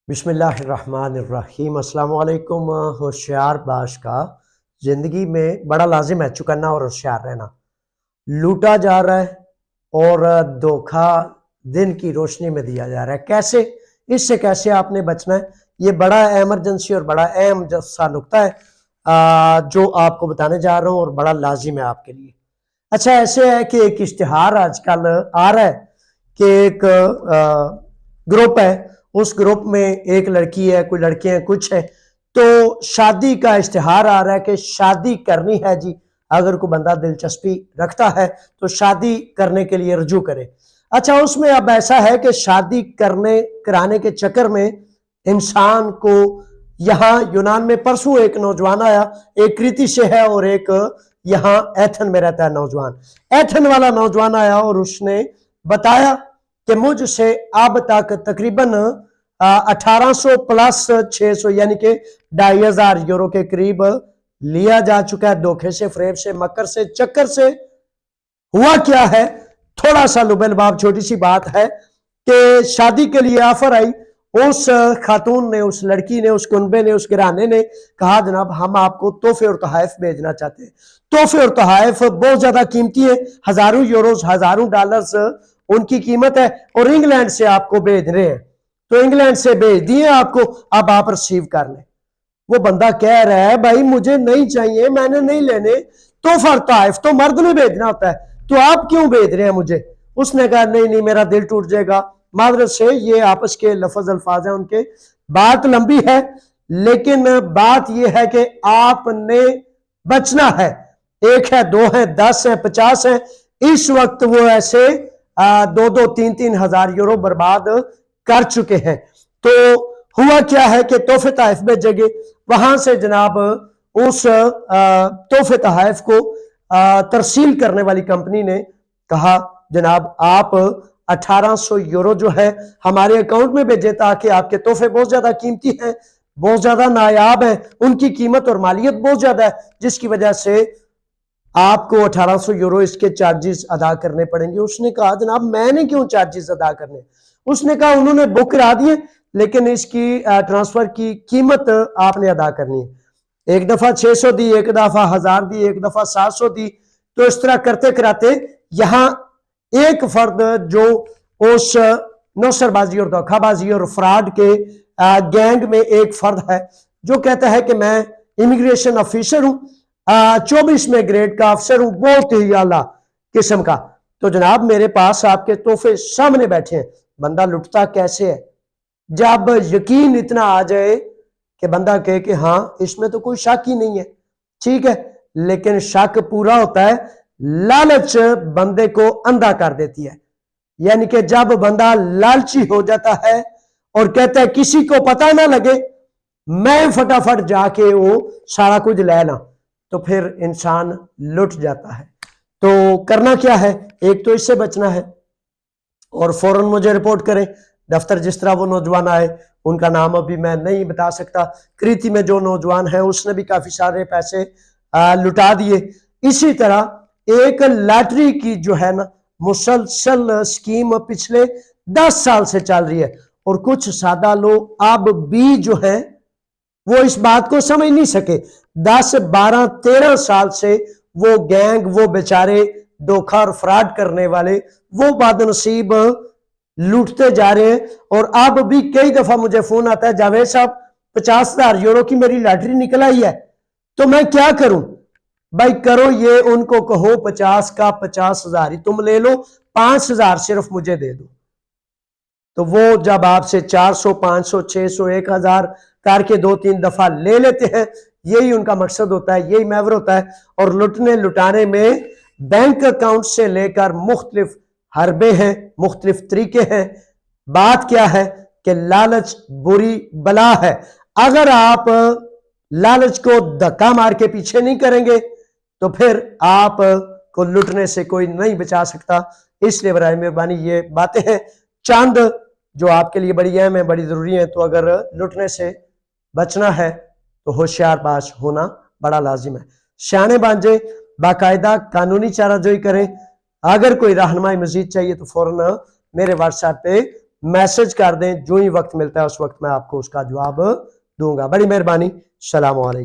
بسم اللہ الرحمن الرحیم۔ السلام علیکم۔ ہوشیار باش کا زندگی میں بڑا لازم ہے چکنا اور ہوشیار رہنا۔ لوٹا جا رہا ہے اور دھوکہ دن کی روشنی میں دیا جا رہا ہے۔ کیسے؟ اس سے کیسے آپ نے بچنا ہے، یہ بڑا ایمرجنسی اور بڑا اہم سا نقطہ ہے جو آپ کو بتانے جا رہا ہوں اور بڑا لازم ہے آپ کے لیے۔ اچھا، ایسے ہے کہ ایک اشتہار آج کل آ رہا ہے کہ ایک گروپ ہے، اس گروپ میں ایک لڑکی ہے، کوئی لڑکے ہیں، کچھ ہے، تو شادی کا اشتہار آ رہا ہے کہ شادی کرنی ہے جی، اگر کوئی بندہ دلچسپی رکھتا ہے تو شادی کرنے کے لیے رجوع کرے۔ اچھا، اس میں اب ایسا ہے کہ شادی کرانے کے چکر میں انسان کو یہاں یونان میں پرسوں ایک نوجوان آیا، ایک کریتی سے ہے اور ایک یہاں ایتھن میں رہتا ہے نوجوان۔ ایتھن والا نوجوان آیا اور اس نے بتایا کہ مجھ سے اب تک تقریباً 1800 پلس 600 یعنی کہ 2500 یورو کے قریب لیا جا چکا ہے، دھوکے سے، فریب سے، مکر سے، چکر سے۔ ہوا کیا ہے، تھوڑا سا لبے لباب چھوٹی سی بات ہے کہ شادی کے لیے آفر آئی، اس خاتون نے، اس لڑکی نے، اس کنبے نے، اس گھرانے نے کہا جناب ہم آپ کو تحفے اور تحائف بھیجنا چاہتے ہیں۔ تحفے اور تحائف بہت زیادہ قیمتی ہے، ہزاروں یوروز، ہزاروں ڈالرز ان کی قیمت ہے، اور انگلینڈ سے آپ کو بھیج رہے ہیں، تو انگلینڈ سے بھیج دیے آپ کو، اب آپ ریسیو کر لیں۔ وہ بندہ کہہ رہا ہے بھائی مجھے نہیں چاہیے، میں نے نہیں لینے، تحفہ اور تحائف تو مرد نے بھیجنا ہوتا ہے، تو آپ کیوں بھیج رہے ہیں مجھے؟ اس نے کہا نہیں میرا دل ٹوٹ جائے گا۔ معذرت سے یہ آپس کے لفظ الفاظ ہیں ان کے، بات لمبی ہے لیکن بات یہ ہے کہ آپ نے بچنا ہے۔ ایک ہے، دو ہیں، 10 ہیں، 50 ہیں، اس وقت وہ ایسے 2-3 ہزار یورو برباد کر چکے ہیں۔ تو ہوا کیا ہے کہ تحفے تحائف بھیجے گئے، وہاں سے جناب اس تحفے تحائف کو ترسیل کرنے والی کمپنی نے کہا جناب آپ 1800 یورو جو ہے ہمارے اکاؤنٹ میں بھیجے، تاکہ آپ کے تحفے بہت زیادہ قیمتی ہیں، بہت زیادہ نایاب ہیں، ان کی قیمت اور مالیت بہت زیادہ ہے، جس کی وجہ سے آپ کو 1800 یورو اس کے چارجز ادا کرنے پڑیں گے۔ اس نے کہا جناب میں نے کیوں چارجز ادا کرنے؟ اس نے کہا انہوں نے بک کرا دیے لیکن اس کی ٹرانسفر کی قیمت آپ نے ادا کرنی ہے۔ ایک دفعہ 600 دی، ایک دفعہ 1000 دی، ایک دفعہ 700 دی، تو اس طرح کرتے کراتے یہاں ایک فرد جو اس نوسر بازی اور دھوکہ بازی اور فراڈ کے گینگ میں ایک فرد ہے جو کہتا ہے کہ میں امیگریشن آفیسر ہوں، 24ویں گریڈ کا افسر ہوں، بہت ہی اعلیٰ قسم کا، تو جناب میرے پاس آپ کے تحفے سامنے بیٹھے ہیں۔ بندہ لٹتا کیسے ہے؟ جب یقین اتنا آ جائے کہ بندہ کہے کہ ہاں اس میں تو کوئی شک ہی نہیں ہے، ٹھیک ہے، لیکن شک پورا ہوتا ہے، لالچ بندے کو اندھا کر دیتی ہے۔ یعنی کہ جب بندہ لالچی ہو جاتا ہے اور کہتا ہے کسی کو پتہ نہ لگے، میں فٹافٹ جا کے وہ سارا کچھ لے لا، تو پھر انسان لٹ جاتا ہے۔ تو کرنا کیا ہے؟ ایک تو اس سے بچنا ہے اور فوراً مجھے رپورٹ کریں دفتر۔ جس طرح وہ نوجوان آئے، ان کا نام ابھی میں نہیں بتا سکتا، کریتی میں جو نوجوان ہے اس نے بھی کافی سارے پیسے لٹا دیے۔ اسی طرح ایک لاٹری کی جو ہے نا مسلسل سکیم پچھلے 10 سال سے چل رہی ہے، اور کچھ سادہ لوگ اب بھی جو ہیں وہ اس بات کو سمجھ نہیں سکے۔ 10 12 13 سال سے وہ گینگ، وہ بیچارے دھوکہ اور فراڈ کرنے والے، وہ بد نصیب لوٹتے جا رہے ہیں، اور اب بھی کئی دفعہ مجھے فون آتا ہے جاوید صاحب 50,000 یورو کی میری لاٹری نکل آئی ہے، تو میں کیا کروں؟ بھائی کرو یہ، ان کو کہو 50 کا 50,000 ہی تم لے لو، 5,000 صرف مجھے دے دو۔ تو وہ جب آپ سے 400 500 600 1000 کر کے 2-3 دفعہ لے لیتے ہیں، یہی ان کا مقصد ہوتا ہے، یہی محور ہوتا ہے، اور لٹنے لٹانے میں بینک اکاؤنٹ سے لے کر مختلف حربے ہیں، مختلف طریقے ہیں۔ بات کیا ہے کہ لالچ بری بلا ہے، اگر آپ لالچ کو دھکا مار کے پیچھے نہیں کریں گے تو پھر آپ کو لٹنے سے کوئی نہیں بچا سکتا۔ اس لیے برائے مہربانی یہ باتیں ہیں چند جو آپ کے لیے بڑی اہم ہیں، بڑی ضروری ہیں، تو اگر لٹنے سے بچنا ہے تو ہوشیار باش ہونا بڑا لازم ہے۔ سیانے بانجے، باقاعدہ قانونی چارہ جوئی کریں۔ اگر کوئی رہنمائی مزید چاہیے تو فوراً میرے واٹس ایپ پہ میسج کر دیں, جو ہی وقت ملتا ہے اس وقت میں آپ کو اس کا جواب دوں گا. بڑی مہربانی. السلام علیکم.